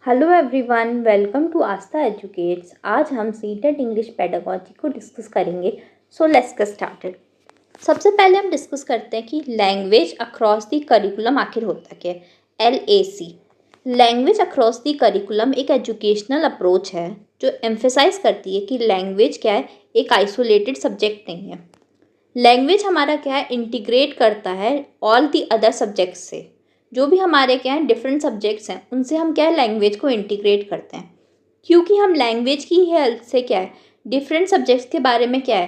Hello everyone, welcome to Aastha educates. आज हम CTET English pedagogy को डिस्कस करेंगे। So let's get started. सबसे पहले हम डिस्कस करते हैं कि लैंग्वेज अक्रॉस द करिकुलम आखिर होता क्या है। LAC language across the curriculum एक एजुकेशनल अप्रोच है जो एम्फेसाइज करती है कि लैंग्वेज क्या है, एक आइसोलेटेड सब्जेक्ट नहीं है। लैंग्वेज हमारा क्या है, इंटीग्रेट करता है ऑल दी अदर सब्जेक्ट्स से। जो भी हमारे क्या है डिफरेंट सब्जेक्ट्स हैं उनसे हम क्या है लैंग्वेज को इंटीग्रेट करते हैं, क्योंकि हम लैंग्वेज की हेल्प से क्या है डिफरेंट सब्जेक्ट्स के बारे में क्या है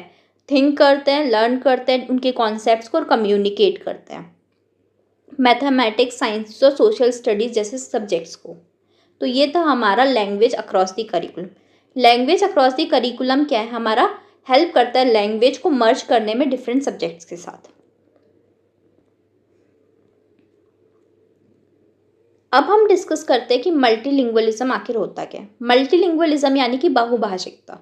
थिंक करते हैं, लर्न करते हैं, उनके कॉन्सेप्ट्स को और कम्युनिकेट करते हैं मैथमेटिक्स, साइंस और सोशल स्टडीज़ जैसे सब्जेक्ट्स को। तो ये था हमारा language across the curriculum. Language across the curriculum क्या है, हमारा हेल्प करता है लैंग्वेज को मर्ज करने में डिफरेंट सब्जेक्ट्स के साथ। अब हम डिस्कस करते हैं कि मल्टीलिंगुअलिज्म आखिर होता क्या है। मल्टीलिंगुअलिज्म यानी कि बहुभाषिकता।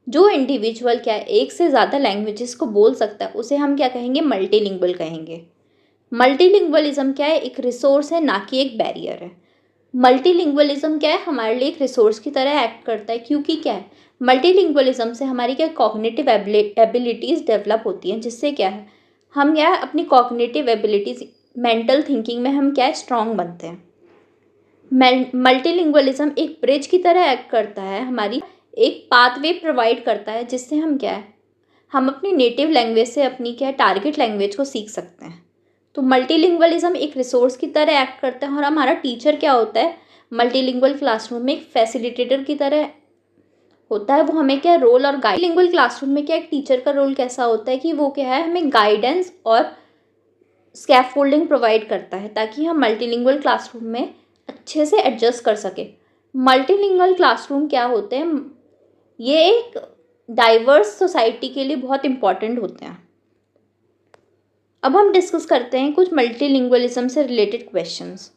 जो इंडिविजुअल क्या है एक से ज़्यादा लैंग्वेजेस को बोल सकता है उसे हम क्या कहेंगे, मल्टीलिंगुअल कहेंगे। मल्टीलिंगुअलिज्म क्या है, एक रिसोर्स है ना कि एक बैरियर है। मल्टीलिंगुअलिज्म क्या है, हमारे लिए एक रिसोर्स की तरह एक्ट करता है, क्योंकि क्या है मल्टीलिंगुअलिज्म से हमारी क्या कॉग्निटिव एबिलिटीज़ डेवलप होती हैं, जिससे क्या है हम क्या है अपनी कॉग्निटिव एबिलिटीज़, मेंटल थिंकिंग में हम क्या है स्ट्रांग बनते हैं। मल्टीलिंगुअलिज्म एक ब्रिज की तरह एक्ट करता है, हमारी एक पाथवे प्रोवाइड करता है, जिससे हम क्या है हम अपनी नेटिव लैंग्वेज से अपनी क्या है टारगेट लैंग्वेज को सीख सकते हैं। तो मल्टीलिंगुअलिज्म एक रिसोर्स की तरह एक्ट करता है और हमारा टीचर क्या होता है मल्टीलिंगुअल क्लासरूम में एक फैसिलिटेटर की तरह होता है। वो हमें क्या रोल और गाइड लिंगुअल क्लासरूम में क्या एक टीचर का रोल कैसा होता है कि वो क्या है हमें गाइडेंस और स्कैफोल्डिंग प्रोवाइड करता है, ताकि हम मल्टीलिंगुअल क्लासरूम में अच्छे से एडजस्ट कर सके। मल्टीलिंगुअल क्लासरूम क्या होते हैं, ये एक डाइवर्स सोसाइटी के लिए बहुत इंपॉर्टेंट होते हैं। अब हम डिस्कस करते हैं कुछ मल्टीलिंगुअलिज्म से related questions.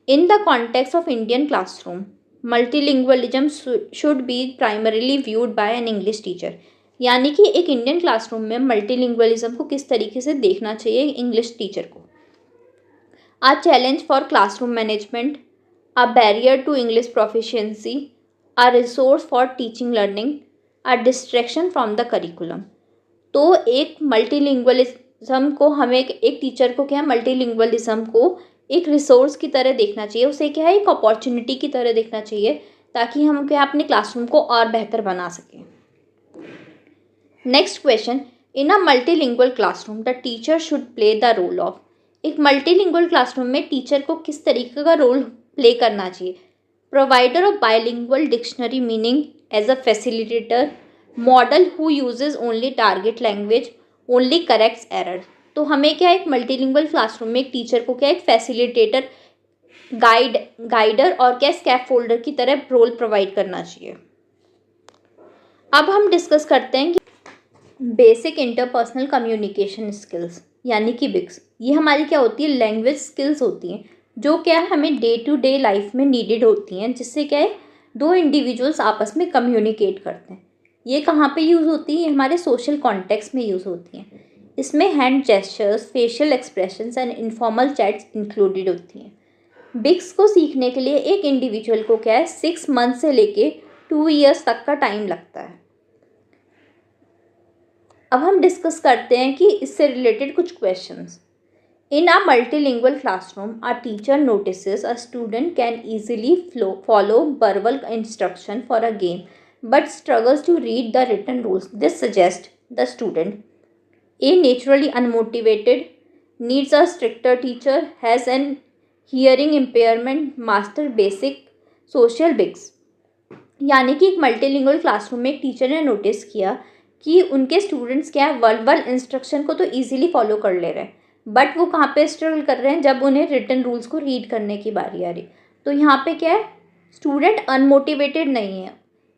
In the context of Indian classroom multilingualism should be primarily viewed by an English teacher. यानी कि एक इंडियन क्लासरूम में मल्टीलिंगुअलिज्म को किस तरीके से देखना चाहिए इंग्लिश टीचर को। A challenge for classroom management, a barrier to English proficiency, a resource for teaching learning, a distraction from the curriculum। तो एक मल्टीलिंगुअलिज्म को हमें एक टीचर को क्या है मल्टीलिंगुअलिज्म को एक रिसोर्स की तरह देखना चाहिए, उसे क्या है एक अपॉर्चुनिटी की तरह देखना चाहिए, ताकि हम क्या अपने क्लासरूम को और बेहतर बना सकें। Next question, in a multilingual classroom the teacher should play the role of. एक मल्टीलिंगुअल क्लासरूम में टीचर को किस तरीके का रोल प्ले करना चाहिए। Provider of bilingual dictionary meaning as a facilitator, model who uses only target language, only corrects error. तो हमें क्या एक मल्टीलिंगुअल क्लासरूम में एक टीचर को क्या एक फैसिलिटेटर, गाइडर और क्या स्कैफोल्डर की तरह रोल प्रोवाइड करना चाहिए। अब हम डिस्कस करते हैं कि बेसिक इंटरपर्सनल कम्युनिकेशन स्किल्स यानी कि बिक्स। ये हमारी क्या होती है लैंग्वेज स्किल्स होती हैं, जो क्या है हमें डे टू डे लाइफ में नीडेड होती हैं, जिससे क्या है दो इंडिविजुअल्स आपस में कम्युनिकेट करते हैं। ये कहाँ पे यूज़ होती है, हमारे सोशल कॉन्टेक्स्ट में यूज़ होती हैं। इसमें hand gestures, facial expressions and informal chats included होती हैं। बिक्स को सीखने के लिए एक इंडिविजुअल को क्या है 6 मंथ से लेके 2 ईयर्स तक का टाइम लगता है। अब हम डिस्कस करते हैं कि इससे रिलेटेड कुछ questions. In a multilingual classroom a teacher notices a student can easily follow verbal instruction for a game but struggles to read the written rules. This suggest the student A naturally unmotivated, needs a stricter teacher, has an hearing impairment, master basic social बिक्स। यानी कि एक multilingual classroom में एक teacher ने notice किया कि उनके स्टूडेंट्स क्या है वर्बल इंस्ट्रक्शन को तो इजीली फॉलो कर ले रहे हैं, बट वो कहाँ पे स्ट्रगल कर रहे हैं जब उन्हें रिटन रूल्स को रीड करने की बारी आ रही। तो यहाँ पे क्या है स्टूडेंट अनमोटिवेटेड नहीं है,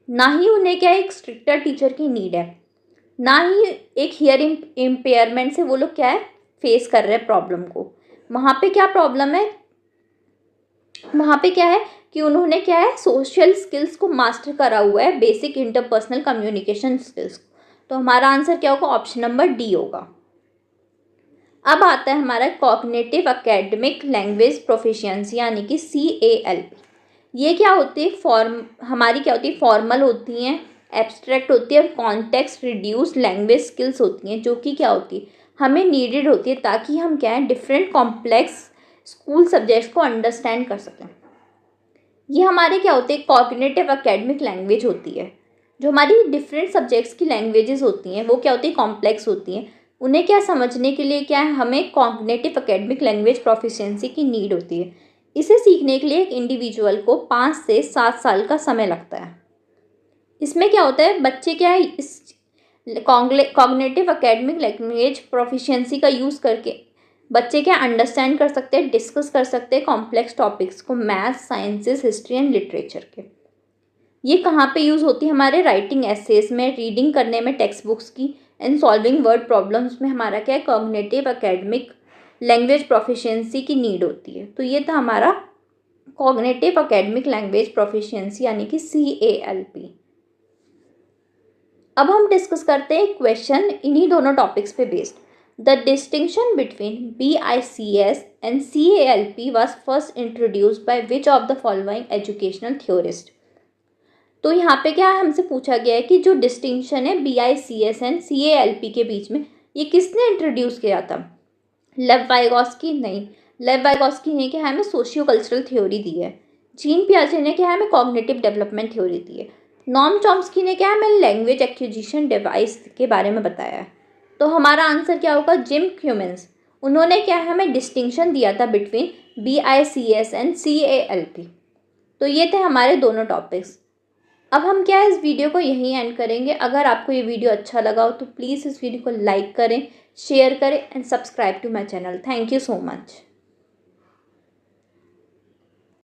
ना ही उन्हें क्या है एक स्ट्रिक्टर टीचर की नीड है, ना ही एक हियरिंग इम्पेयरमेंट से वो लोग क्या है फेस कर रहे हैं प्रॉब्लम को। वहाँ पे क्या प्रॉब्लम है, वहाँ पे क्या है कि उन्होंने क्या है सोशल स्किल्स को मास्टर करा हुआ है, बेसिक इंटरपर्सनल कम्युनिकेशन स्किल्स। तो हमारा आंसर क्या होगा, ऑप्शन नंबर डी होगा। अब आता है हमारा कॉग्निटिव एकेडमिक लैंग्वेज प्रोफिशिएंसी यानी कि CALP। ये क्या होती है, हमारी क्या होती है, फॉर्मल होती हैं, एब्स्ट्रैक्ट होती है और कॉन्टेक्स्ट रिड्यूस लैंग्वेज स्किल्स होती हैं, जो कि क्या होती है, हमें नीडेड होती है ताकि हम क्या है, डिफरेंट कॉम्प्लेक्स स्कूल सब्जेक्ट्स को अंडरस्टैंड कर सकें। ये हमारे क्या होते हैं, कॉग्निटिव एकेडमिक लैंग्वेज होती है। जो हमारी डिफरेंट सब्जेक्ट्स की लैंग्वेजेस होती हैं वो क्या होती है, कॉम्प्लेक्स होती हैं। उन्हें क्या समझने के लिए क्या है, हमें कॉग्निटिव एकेडमिक लैंग्वेज प्रोफिशिएंसी की नीड होती है। इसे सीखने के लिए एक इंडिविजुअल को 5 से 7 साल का समय लगता है। इसमें क्या होता है, बच्चे क्या है, इस कॉग्निटिव एकेडमिक लैंग्वेज प्रोफिशिएंसी का यूज़ करके बच्चे क्या अंडरस्टैंड कर सकते हैं, डिस्कस कर सकते हैं कॉम्प्लेक्स टॉपिक्स को, maths, sciences, history and literature के। ये कहाँ पे यूज़ होती है, हमारे राइटिंग एसेस में, रीडिंग करने में टेक्स्ट बुक्स की, एंड सॉल्विंग वर्ड प्रॉब्लम्स में हमारा क्या है, कॉग्निटिव एकेडमिक लैंग्वेज प्रोफिशिएंसी की नीड होती है। तो ये था हमारा कॉग्निटिव एकेडमिक लैंग्वेज प्रोफिशिएंसी यानी कि CALP। अब हम डिस्कस करते हैं क्वेश्चन इन्हीं दोनों टॉपिक्स पे based. The distinction between BICS and CALP was first introduced by which of the following educational theorist. तो यहाँ पे क्या हमसे पूछा गया है कि जो डिस्टिंक्शन है BICS एंड CALP के बीच में, ये किसने इंट्रोड्यूस किया था। लेव वाइगोस्की नहीं, लेव वाइगोस्की ने क्या हमें सोशियो कल्चरल थ्योरी दी है। जीन पियाजे ने क्या हमें कॉग्निटिव डेवलपमेंट थ्योरी दी है। नॉम चॉम्स्की ने क्या हमें लैंग्वेज एक्विजिशन डिवाइस के बारे में बताया है। तो हमारा आंसर क्या होगा, जिम क्यूमेंस। उन्होंने क्या हमें डिस्टिंक्शन दिया था बिटवीन BICS एंड CALP। तो ये थे हमारे दोनों टॉपिक्स। अब हम क्या है, इस वीडियो को यहीं एंड करेंगे। अगर आपको ये वीडियो अच्छा लगा हो तो प्लीज़ इस वीडियो को लाइक करें, शेयर करें and subscribe to my channel. Thank you so much.